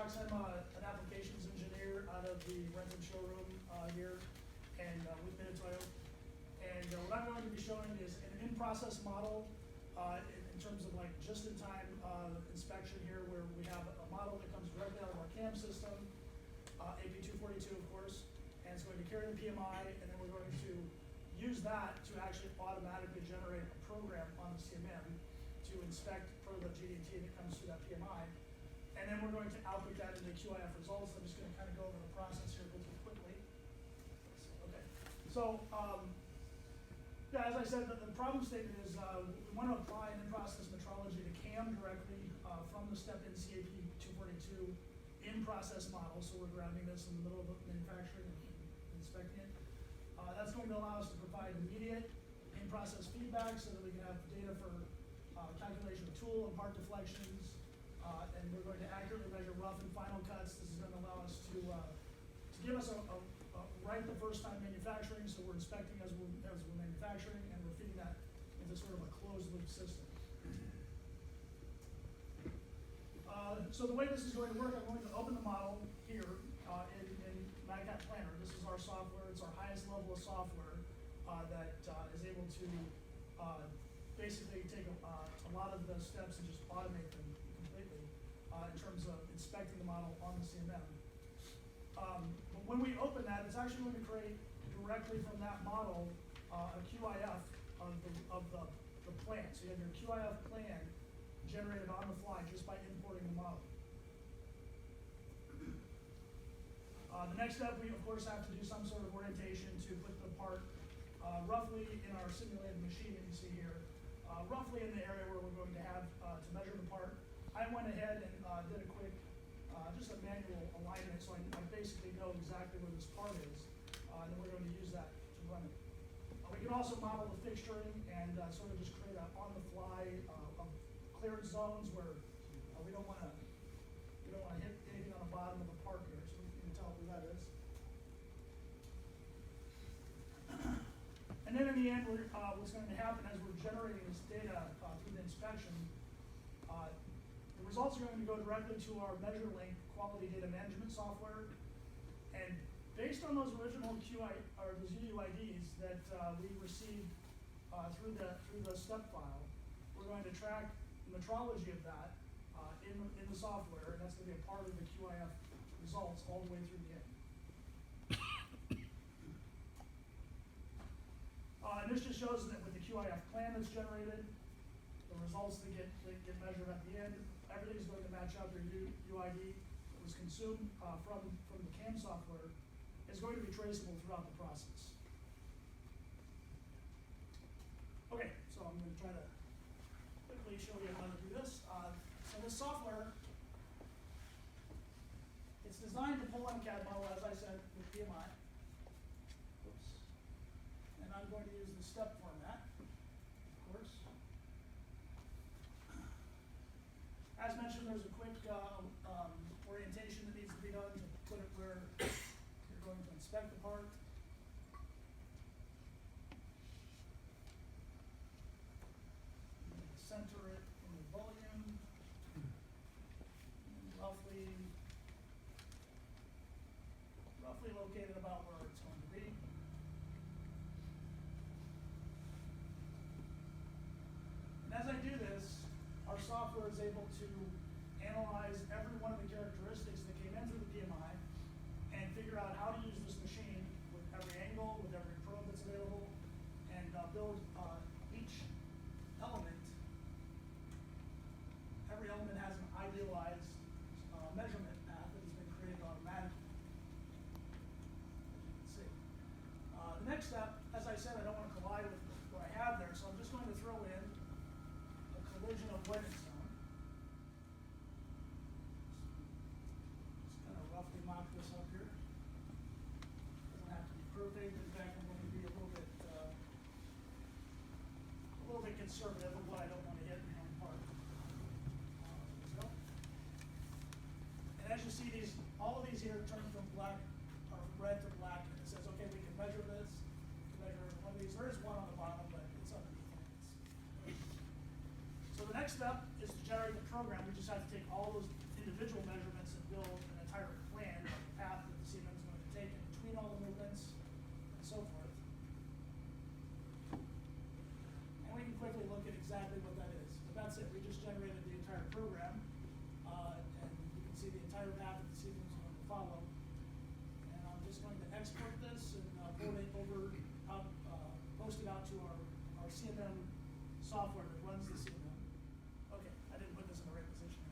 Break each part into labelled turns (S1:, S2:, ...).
S1: Alex. I'm an applications engineer out of the rented showroom here, and with Minatoyo. And what I'm going to be showing is an in-process model in terms of like just-in-time inspection here, where we have a model that comes directly out of our CAM system, AP242 of course, and it's going to carry the PMI, and then we're going to use that to actually automatically generate a program on the CMM to inspect per the GDT that comes through that PMI. And then we're going to output that into QIF results. I'm just going to kind of go over the process here really quickly. Okay, so yeah, as I said, the problem statement is we want to apply an in-process metrology to CAM directly from the step in CAP242 in-process model. So we're grabbing this in the middle of manufacturing and inspecting it. That's going to allow us to provide immediate in-process feedback so that we can have data for calculation of tool and part deflections, and we're going to accurately measure rough and final cuts. This is going to allow us to give us a right the first time manufacturing, so we're inspecting as we're manufacturing, and we're feeding that into sort of a closed loop system. So the way this is going to work, I'm going to open the model here in MAGCAP Planner. This is our software. It's our highest level of software that is able to basically take a lot of the steps and just automate them completely in terms of inspecting the model on the CMM. But when we open that, it's actually going to create directly from that model a QIF of the plan. So you have your QIF plan generated on the fly just by importing the model. The next step, we of course have to do some sort of orientation to put the part roughly in our simulated machine that you see here, roughly in the area where we're going to have to measure the part. I went ahead and did a quick, just a manual alignment, so I basically know exactly where this part is, and then we're going to use that to run it. We can also model the fixturing and sort of just create a on-the-fly clearance zones where we don't want to hit anything on the bottom of the part here, so we can tell where that is. And then in the end, what's going to happen as we're generating this data through the inspection, the results are going to go directly to our MeasureLink quality data management software. And based on those original those UUIDs that we received through the step file, we're going to track the metrology of that in the software, and that's going to be a part of the QIF results all the way through the end. And this just shows that with the QIF plan that's generated, the results that get measured at the end, everything's going to match up. Your UID that was consumed from the CAM software is going to be traceable throughout the process. Okay, so I'm going to try to quickly show you how to do this. So this software, it's designed to pull on CAD model, as I said, with PMI. Oops. And I'm going to use the step format, of course. As mentioned, there's a quick orientation that needs to be done to put it where you're going to inspect the part. Center it in the volume, and roughly located about where it's going to be. And as I do this, our software is able to analyze every one of the characteristics that came in through the PMI and figure out how to use this machine with every angle, with every probe that's available, and build each element. Every element has an idealized measurement path that has been created automatically. As you can see. The next step, as I said, I don't want to collide with what I have there, so I'm just going to throw in a collision avoidance zone. Just kind of roughly mock this up here. Doesn't have to be perfect. In fact, I'm going to be a little bit conservative of what I don't want to hit in one part. And as you see, all of these here turn from black or red to black, and it says, okay, we can measure this. We can measure one of these. There is one on the bottom, but it's underneath. So the next step is to generate the program. We just have to take all those individual measurements and build an entire plan of the path that the CMM is going to take in between all the movements and so forth. And we can quickly look at exactly what that is. But that's it. We just generated the entire program. And you can see the entire path that the CMM is going to follow. And I'm just going to export this and port it over, post it out to our CMM software that runs the CMM. Okay, I didn't put this in the right position.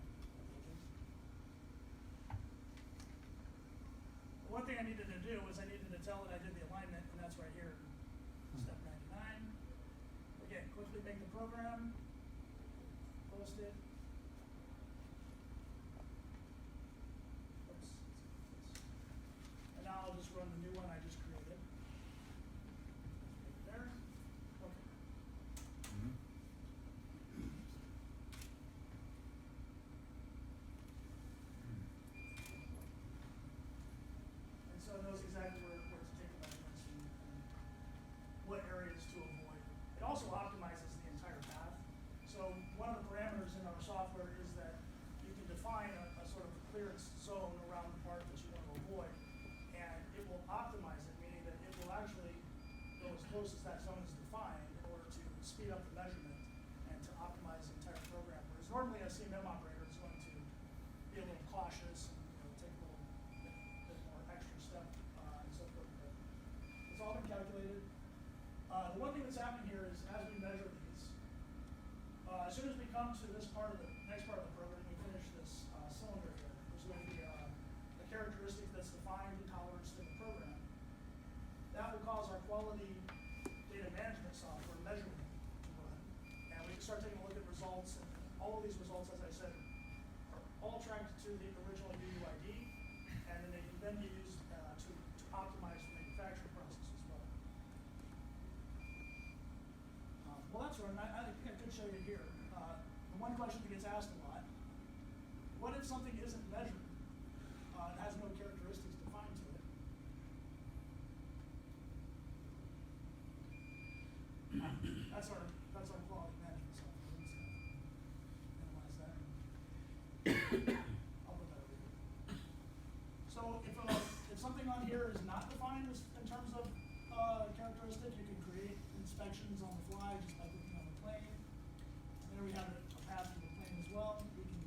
S1: One thing I needed to do was I needed to tell it I did the alignment, and that's right here, step 99. Again, quickly make the program, post it. Oops. And now I'll just run the new one I just created. Right there. Okay. And so it knows exactly where to take the measurements and what areas to avoid. It also optimizes the entire path. So one of the parameters in our software is that you can define a sort of clearance zone around the part that you want to avoid. And it will optimize it, meaning that it will actually go as close as that zone is defined in order to speed up the measurement and to optimize the entire program. Whereas normally a CMM operator is going to be a little cautious and take a little bit more extra step and so forth. But it's all been calculated. The one thing that's happening here is as we measure these, as soon as we come to this part of the next part of the program, we finish this cylinder here, which is going to be a characteristic that's defined in tolerance to the program. That will cause our quality data management software measurement to run. And we can start taking a look at results, and all of these results, as I said, are all tracked to the original UUID, and then they can then be used to optimize the manufacturing process as well. Well, that's right. I think I could show you here. The one question that gets asked a lot, what if something isn't measured? It has no characteristics defined to it. That's our quality management software. Let's minimize that. I'll put that over here. So if something on here is not defined in terms of characteristic, you can create inspections on the fly just by clicking on the plane. And there we have a path to the plane as well. We can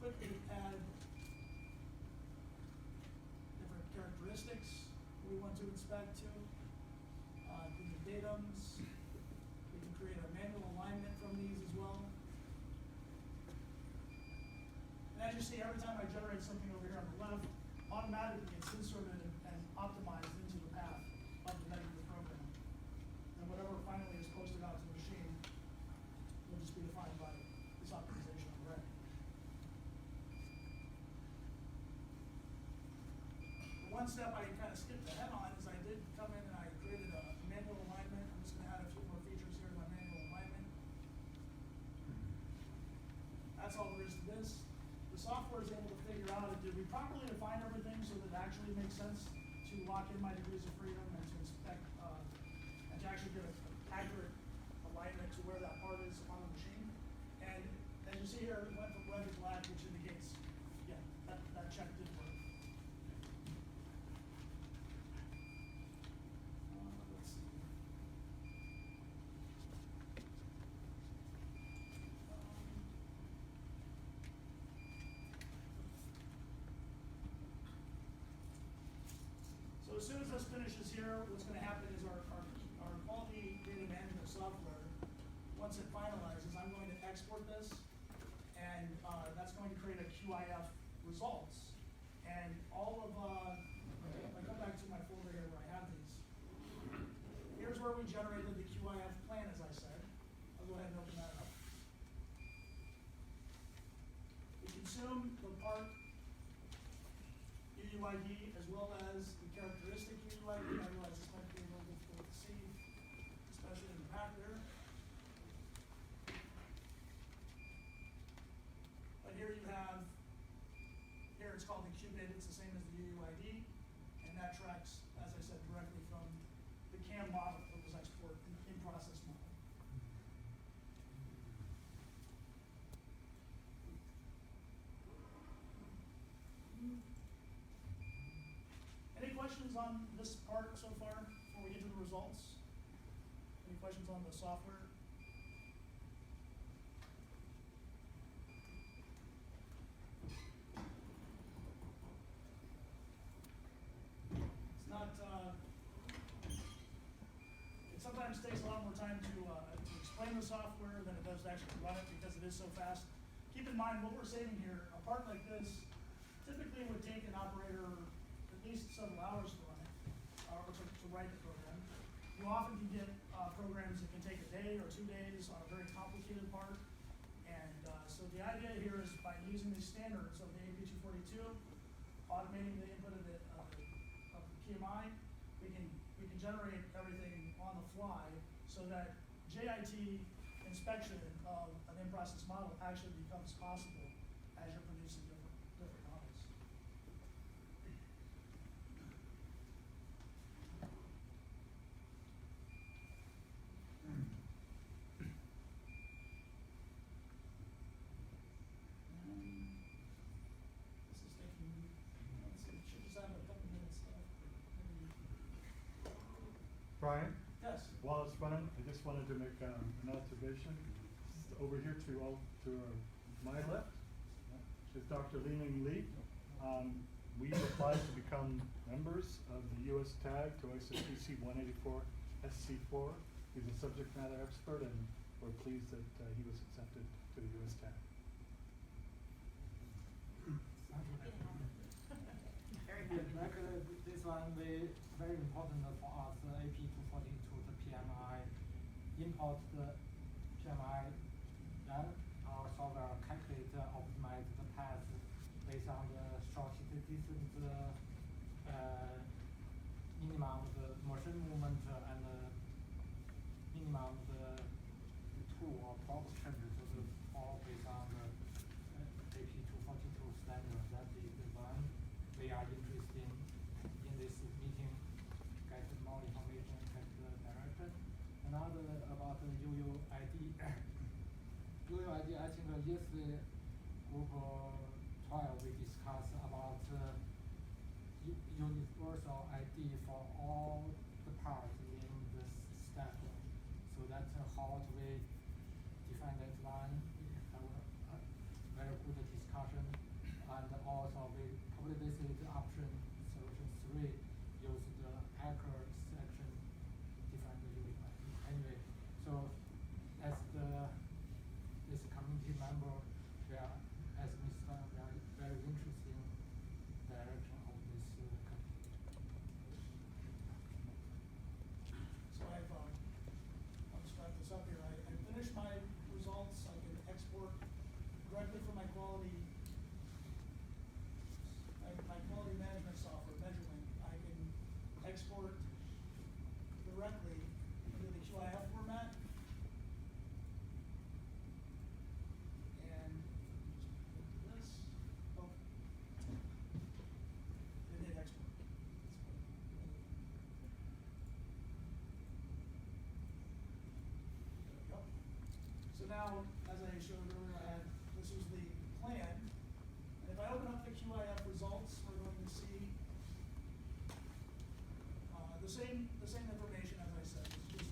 S1: quickly add different characteristics we want to inspect to, including datums. We can create a manual alignment from these as well. And as you see, every time I generate something over here on the left, automatically it's inserted and optimized into the path of the measurement program. And whatever finally is posted out to the machine will just be defined by this optimization on the right. The one step I kind of skipped ahead on is I did come in and I created a manual alignment. I'm just going to add a few more features here to my manual alignment. That's all there is to this. The software is able to figure out, did we properly define everything so that it actually makes sense to lock in my degrees of freedom and to inspect, and to actually get an accurate alignment to where that part is on the machine. And as you see here, it went from red to black, which indicates, yeah, that check did work. Let's see. So as soon as this finishes here, what's going to happen is our quality data management software, once it finalizes, I'm going to export this, and that's going to create a QIF results. And all of, if I come back to my folder here where I have these, here's where we generated the QIF plan, as I said. I'll go ahead and open that up. We consume the part UUID as well as the characteristic UUID. I realize this might be a little difficult to see, especially in the back there. But here you have, here it's called the qubit, it's the same as the UUID, and that tracks, as I said, directly from the CAM model that was exported in process model. questions on this part so far before we get to the results? Any questions on the software? It's not, it sometimes takes a lot more time to explain the software than it does to actually run it because it is so fast. Keep in mind what we're saving here, a part like this typically would take an operator at least several hours to run it, or to write the program. You often can get programs that can take a day or 2 days on a very complicated part. And so the idea here is by using these standards of the AP242, automating the input of the PMI, we can generate everything on the fly so that JIT inspection of an in-process model actually becomes possible as you're producing different models. This is taking, let's see, it should just have a couple minutes left.
S2: Brian?
S1: Yes.
S2: While it's running, I just wanted to make an observation. Over here to my left is Dr. Li-Ming Li. We applied to become members of the U.S. tag to ISO TC184 SC4. He's a subject matter expert, and we're pleased that he was accepted to the U.S. tag.
S3: Very good. Like this one, very important for us, AP242, the PMI, import the PMI, then our software calculate, optimize the path based on the shortest distance, minimum the motion movement, and minimum the tool or probe changes, so all based on the AP242 standard. That is the one we are interested in this meeting, get more information, get the direction. Another about the UUID. UUID, I think yesterday group 12 we discussed about universal ID for all the parts in this step. So that's how we define that one. We have a very good discussion, and also we probably this is the option solution 3, use the hacker section define the UUID. Anyway, so as this community member, we are, as Mr. we are very interested in direction of this company.
S1: So I'll just wrap this up here. I finished my results. I can export directly from my quality management software, Measurement. I can export directly into the QIF format. And this, oh, it did export. There we go. So now, as I showed earlier, this was the plan. And if I open up the QIF results, we're going to see the same information as I said. It's just,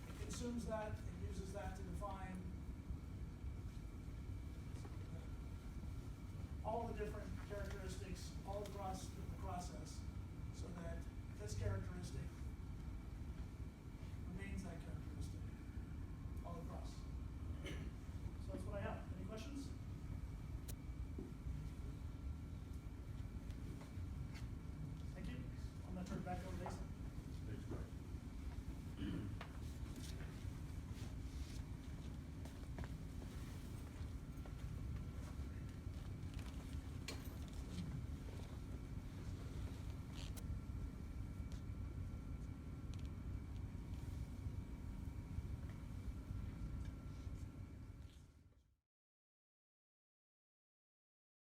S1: it consumes that, it uses that to define all the different characteristics all across the process, so that this characteristic